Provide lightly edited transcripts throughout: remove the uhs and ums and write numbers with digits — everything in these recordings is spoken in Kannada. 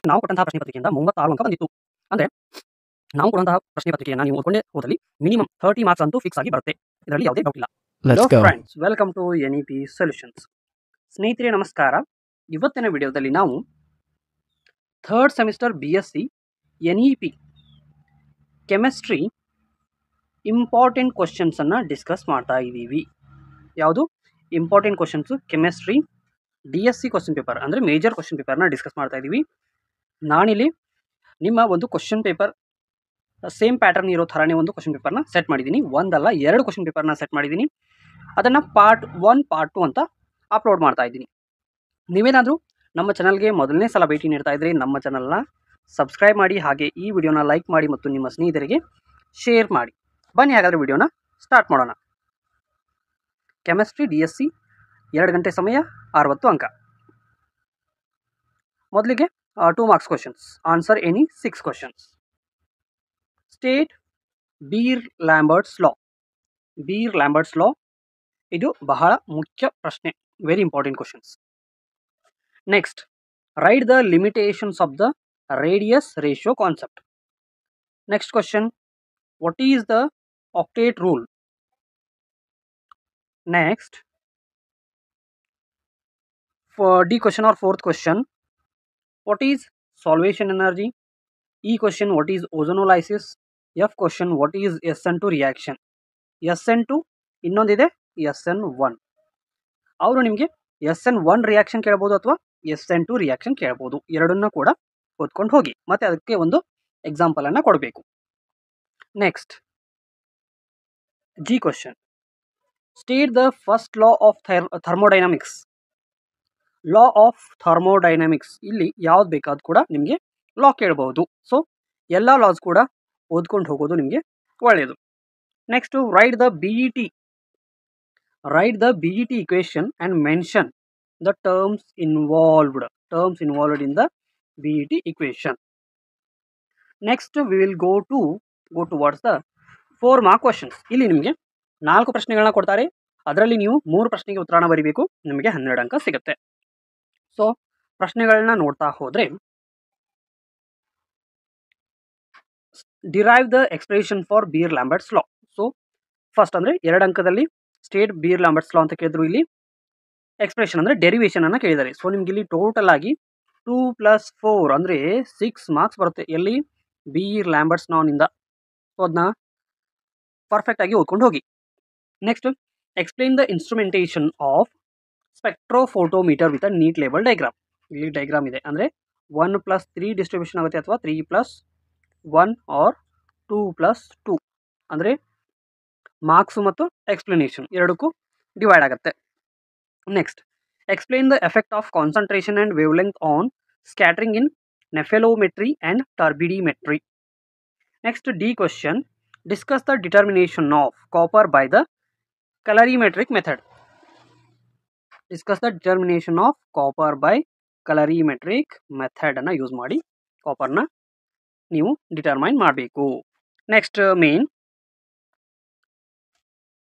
ನಾವು ಕೊಟ್ಟಂತಹ ಪ್ರಶ್ನೆ ಪತ್ರಿಕೆಯಿಂದ 36 ಅಂಕ ಬಂದಿತ್ತು. ಅಂದರೆ ನಾವು ಕೊಡುವಂತಹ ಪ್ರಶ್ನೆ ಪತ್ರಿಕೆಯನ್ನು ನೀವು ಓದ್ಕೊಂಡೇ ಹೋದಲ್ಲಿ ಮಿನಿಮಮ್ 30 ಮಾರ್ಕ್ಸ್ ಅಂತೂ ಫಿಕ್ಸ್ ಆಗಿ ಬರುತ್ತೆ. ಇದರಲ್ಲಿ ಯಾವುದೇ ಡೌಟ್ ಇಲ್ಲ. Let's go. Friends, welcome to NEP solutions. ಸ್ನೇಹಿತರೆ ನಮಸ್ಕಾರ. ಇವತ್ತಿನ ವಿಡಿಯೋದಲ್ಲಿ ನಾವು third semester BSc NEP chemistry important questions ಅನ್ನು ಡಿಸ್ಕಸ್ ಮಾಡ್ತಾ ಇದ್ದೀವಿ. ಯಾವುದು important questions? Chemistry DSc question paper ಅಂದರೆ ಮೇಜರ್ ಕ್ವಶನ್ ಪೇಪರ್ನ ಡಿಸ್ಕಸ್ ಮಾಡ್ತಾ ಇದ್ದೀವಿ. ನಾನಿಲ್ಲಿ ನಿಮ್ಮ ಒಂದು ಕ್ವಶನ್ ಪೇಪರ್ ಸೇಮ್ ಪ್ಯಾಟರ್ನ್ ಇರೋ ಥರನೇ ಒಂದು ಕ್ವಶನ್ ಪೇಪರ್ನ ಸೆಟ್ ಮಾಡಿದ್ದೀನಿ. ಒಂದಲ್ಲ 2 ಕ್ವಶನ್ ಪೇಪರ್ನ ಸೆಟ್ ಮಾಡಿದ್ದೀನಿ. ಅದನ್ನು ಪಾರ್ಟ್ 1 ಪಾರ್ಟ್ 2 ಅಂತ ಅಪ್ಲೋಡ್ ಮಾಡ್ತಾ ಇದ್ದೀನಿ. ನೀವೇನಾದರೂ ನಮ್ಮ ಚಾನಲ್ಗೆ ಮೊದಲನೇ ಸಲ ಭೇಟಿ ನೀಡ್ತಾ ಇದ್ದರೆ ನಮ್ಮ ಚಾನಲ್ನ ಸಬ್ಸ್ಕ್ರೈಬ್ ಮಾಡಿ, ಹಾಗೆ ಈ ವಿಡಿಯೋನ ಲೈಕ್ ಮಾಡಿ ಮತ್ತು ನಿಮ್ಮ ಸ್ನೇಹಿತರಿಗೆ ಶೇರ್ ಮಾಡಿ. ಬನ್ನಿ ಹಾಗಾದರೆ ವಿಡಿಯೋನ ಸ್ಟಾರ್ಟ್ ಮಾಡೋಣ. ಕೆಮಿಸ್ಟ್ರಿ DSc 2 ಗಂಟೆ ಸಮಯ, 60 ಅಂಕ. ಮೊದಲಿಗೆ 2 marks questions. Answer any 6 questions. State Beer Lambert's law. Beer Lambert's law ಇದು ಬಹಳ ಮುಖ್ಯ ಪ್ರಶ್ನೆ, very important questions. Next, write the limitations of the radius ratio concept. Next question, what is the octet rule? Next, for D question or fourth question, what is solvation energy? E question, what is ozonolysis? F question, what is SN2 reaction? SN2 ಇನ್ನೊಂದಿದೆ SN1. ಅವರು ನಿಮಗೆ SN1 ರಿಯಾಕ್ಷನ್ ಕೇಳಬಹುದು ಅಥವಾ SN2 ರಿಯಾಕ್ಷನ್ ಕೇಳಬಹುದು. ಎರಡನ್ನ ಕೂಡ ಓದ್ಕೊಂಡು ಹೋಗಿ, ಮತ್ತೆ ಅದಕ್ಕೆ ಒಂದು ಎಕ್ಸಾಂಪಲ್ ಅನ್ನ ಕೊಡಬೇಕು. Next, G question, state the first law of thermodynamics. Law of thermodynamics, ಇಲ್ಲಿ ಯಾವ್ದು ಬೇಕಾದ್ರೂ ಕೂಡ ನಿಮಗೆ ಲಾ ಕೇಳಬಹುದು. ಸೊ ಎಲ್ಲ ಲಾಸ್ ಕೂಡ ಓದ್ಕೊಂಡು ಹೋಗೋದು ನಿಮಗೆ ಒಳ್ಳೆಯದು. Next, right the BET equation and mention the terms involved in the BET equation. Next we will go towards the 4 mark questions. ಇಲ್ಲಿ ನಿಮಗೆ 4 ಪ್ರಶ್ನೆಗಳನ್ನ ಕೊಡ್ತಾರೆ. ಅದರಲ್ಲಿ ನೀವು 3 ಪ್ರಶ್ನೆಗೆ ಉತ್ತರನ ಬರೀಬೇಕು. ನಿಮಗೆ 12 ಅಂಕ ಸಿಗುತ್ತೆ. ಸೊ ಪ್ರಶ್ನೆಗಳನ್ನ ನೋಡ್ತಾ ಹೋದರೆ, derive the expression for Beer Lambert's law. So first ಅಂದರೆ 2 ಅಂಕದಲ್ಲಿ ಸ್ಟೇಟ್ ಬೀರ್-ಲ್ಯಾಂಬರ್ಟ್ಸ್ ಲಾ ಅಂತ ಕೇಳಿದ್ರು. ಇಲ್ಲಿ ಎಕ್ಸ್ಪ್ರೆಷನ್ ಅಂದರೆ ಡೆರಿವೇಶನ್ ಅನ್ನು ಕೇಳಿದ್ದಾರೆ. ಸೊ ನಿಮ್ಗೆ ಇಲ್ಲಿ ಟೋಟಲ್ ಆಗಿ 2 + 4 ಅಂದರೆ 6 ಮಾರ್ಕ್ಸ್ ಬರುತ್ತೆ. ಎಲ್ಲಿ? ಬೀರ್-ಲ್ಯಾಂಬರ್ಟ್ಸ್ ಲಾನಿಂದ. ಸೊ ಅದನ್ನ ಪರ್ಫೆಕ್ಟ್ ಆಗಿ ಓದ್ಕೊಂಡು ಹೋಗಿ. Next, explain the instrumentation of spectrophotometer with a neat label diagram. ಇಲ್ಲಿ ಡೈಗ್ರಾಮ್ ಇದೆ. ಅಂದರೆ 1 + 3 ಡಿಸ್ಟ್ರಿಬ್ಯೂಷನ್ ಆಗುತ್ತೆ, ಅಥವಾ 3 + 1 ಆರ್ 2 + 2 ಅಂದರೆ ಮಾರ್ಕ್ಸು ಮತ್ತು ಎಕ್ಸ್ಪ್ಲನೇಷನ್ ಎರಡಕ್ಕೂ ಡಿವೈಡ್ ಆಗುತ್ತೆ. Next, explain the effect of concentration and wavelength on scattering in nephelometry and turbidimetry. Next, D question, discuss the determination of copper by the colorimetric method. Discuss the determination of copper by colorimetric method ಅನ್ನು ಯೂಸ್ ಮಾಡಿ ಕಾಪರ್ನ ನೀವು ಡಿಟರ್ಮೈನ್ ಮಾಡಬೇಕು. Next, main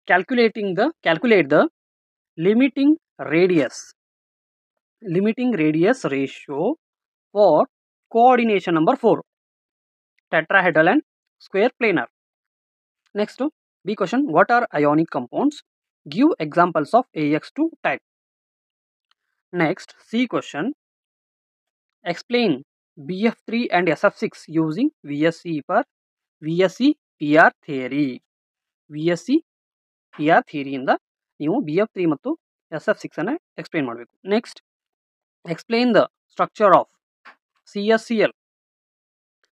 calculate the limiting radius ratio for coordination number 4 tetrahedral and square planar. Next, B question, what are ionic compounds? Give examples of AX2 type. Next, C question, explain BF3 and SF6 using VSE PR theory. VSE PR theory ಇಂದ ನೀವು BF3 ಮತ್ತು SF6 ಅನ್ನು ಎಕ್ಸ್ಪ್ಲೇನ್ ಮಾಡಬೇಕು. Next, explain the structure of CSCl,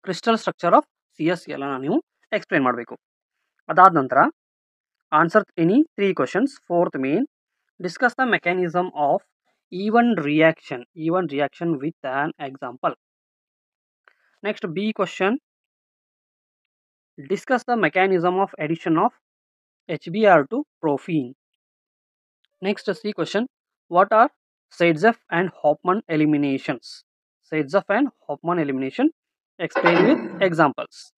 crystal structure of CSCl ಅನ್ನು ನೀವು ಎಕ್ಸ್ಪ್ಲೇನ್ ಮಾಡಬೇಕು. ಅದಾದ ನಂತರ answer any 3 questions. Fourth main, discuss the mechanism of E one reaction with an example. Next, B question, discuss the mechanism of addition of HBr to profene. Next, C question, what are Zaitsev and Hofmann eliminations? Zaitsev and Hofmann elimination, explain with examples.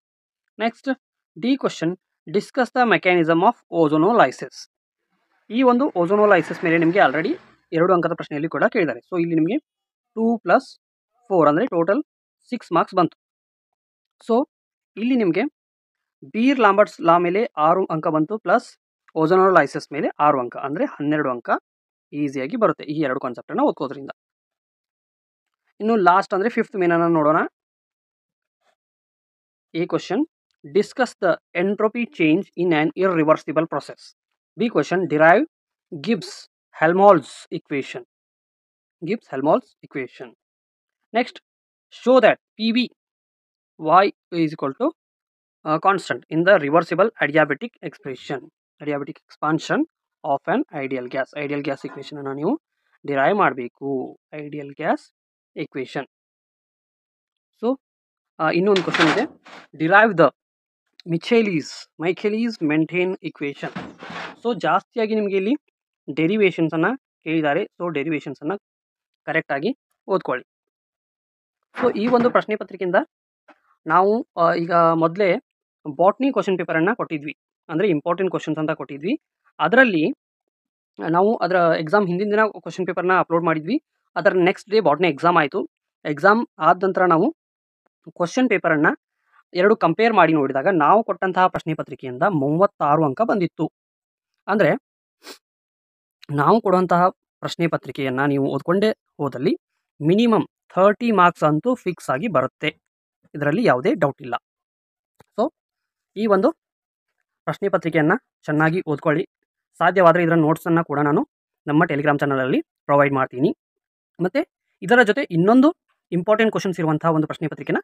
Next, D question, discuss the mechanism of ozonolysis. ಈ ಒಂದು ಓಝೋನೋಲೈಸಿಸ್ ಮೇಲೆ ನಿಮಗೆ ಆಲ್ರೆಡಿ 2 ಅಂಕದ ಪ್ರಶ್ನೆಯಲ್ಲಿ ಕೂಡ ಕೇಳಿದ್ದಾರೆ. ಸೊ ಇಲ್ಲಿ ನಿಮಗೆ 2 + 4 ಅಂದರೆ ಟೋಟಲ್ 6 ಮಾರ್ಕ್ಸ್ ಬಂತು. ಸೊ ಇಲ್ಲಿ ನಿಮಗೆ ಬೀರ್ ಲಾಂಬರ್ಟ್ಸ್ ಲಾ ಮೇಲೆ 6 ಅಂಕ ಬಂತು, ಪ್ಲಸ್ ಓಝೋನೋಲೈಸಿಸ್ ಮೇಲೆ 6 ಅಂಕ, ಅಂದರೆ 12 ಅಂಕ ಈಸಿಯಾಗಿ ಬರುತ್ತೆ ಈ 2 ಕಾನ್ಸೆಪ್ಟನ್ನು ಓದ್ಕೋದ್ರಿಂದ. ಇನ್ನು ಲಾಸ್ಟ್ ಅಂದರೆ 5th ಮೇನನ್ನು ನೋಡೋಣ. A question, discuss the entropy change in an irreversible process. B question, derive Gibbs-Helmholtz equation. Gibbs-Helmholtz equation. Next, show that PV y is equal to constant in the reversible adiabatic expression, adiabatic expansion of an ideal gas. Ideal gas equation ಅನ್ನು ನೀವು ಡಿರೈವ್ ಮಾಡಬೇಕು. Ideal gas equation. ಸೊ ಇನ್ನೊಂದು ಕ್ವಶನ್ ಇದೆ, derive the Michaelis Menten equation. So ಜಾಸ್ತಿಯಾಗಿ ನಿಮಗೆ ಇಲ್ಲಿ ಡೆರಿವೇಷನ್ಸನ್ನು ಕೇಳಿದ್ದಾರೆ. ಸೊ ಡೆರಿವೇಷನ್ಸನ್ನು ಕರೆಕ್ಟಾಗಿ ಓದ್ಕೊಳ್ಳಿ. ಸೊ ಈ ಒಂದು ಪ್ರಶ್ನೆ ಪತ್ರಿಕೆಯಿಂದ ನಾವು ಈಗ ಮೊದಲೇ ಬಾಟ್ನಿ ಕ್ವಶನ್ ಪೇಪರನ್ನು ಕೊಟ್ಟಿದ್ವಿ, ಅಂದರೆ ಇಂಪಾರ್ಟೆಂಟ್ ಕ್ವಶನ್ಸ್ ಅಂತ ಕೊಟ್ಟಿದ್ವಿ. ಅದರಲ್ಲಿ ನಾವು ಅದರ ಎಕ್ಸಾಮ್ ಹಿಂದಿನ ದಿನ ಕ್ವಶನ್ ಪೇಪರ್ನ ಅಪ್ಲೋಡ್ ಮಾಡಿದ್ವಿ. ಅದರ ನೆಕ್ಸ್ಟ್ ಡೇ ಬಾಟ್ನಿ ಎಕ್ಸಾಮ್ ಆಯಿತು. ಎಕ್ಸಾಮ್ ಆದ ನಂತರ ನಾವು ಕ್ವಶನ್ ಪೇಪರನ್ನು 2 ಕಂಪೇರ್ ಮಾಡಿ ನೋಡಿದಾಗ ನಾವು ಕೊಟ್ಟಂತಹ ಪ್ರಶ್ನೆ ಪತ್ರಿಕೆಯಿಂದ 36 ಅಂಕ ಬಂದಿತ್ತು. ಅಂದರೆ ನಾವು ಕೊಡುವಂತಹ ಪ್ರಶ್ನೆ ಪತ್ರಿಕೆಯನ್ನು ನೀವು ಓದ್ಕೊಂಡೇ ಹೋದಲ್ಲಿ ಮಿನಿಮಮ್ 30 ಮಾರ್ಕ್ಸ್ ಅಂತೂ ಫಿಕ್ಸ್ ಆಗಿ ಬರುತ್ತೆ, ಇದರಲ್ಲಿ ಯಾವುದೇ ಡೌಟ್ ಇಲ್ಲ. ಸೊ ಈ ಒಂದು ಪ್ರಶ್ನೆ ಪತ್ರಿಕೆಯನ್ನು ಚೆನ್ನಾಗಿ ಓದ್ಕೊಳ್ಳಿ. ಸಾಧ್ಯವಾದರೆ ಇದರ ನೋಟ್ಸನ್ನು ಕೂಡ ನಾನು ನಮ್ಮ ಟೆಲಿಗ್ರಾಮ್ ಚಾನಲಲ್ಲಿ ಪ್ರೊವೈಡ್ ಮಾಡ್ತೀನಿ. ಮತ್ತು ಇದರ ಜೊತೆ ಇನ್ನೊಂದು ಇಂಪಾರ್ಟೆಂಟ್ ಕ್ವಶನ್ಸ್ ಇರುವಂತಹ ಒಂದು ಪ್ರಶ್ನೆ ಪತ್ರಿಕೆನ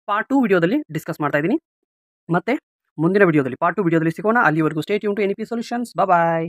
ಪಾರ್ಟ್ 2 ವಿಡಿಯೋದಲ್ಲಿ ಡಿಸ್ಕಸ್ ಮಾಡ್ತಾ ಇದ್ದೀನಿ. ಮತ್ತು ಮುಂದಿನ ವಿಡಿಯೋದಲ್ಲಿ ಪಾರ್ಟ್ 2 ವಿಡಿಯೋದಲ್ಲಿ ಸಿಗೋಣ. ಅಲ್ಲಿವರೆಗೂ stay tune to NEP solutions. Bye.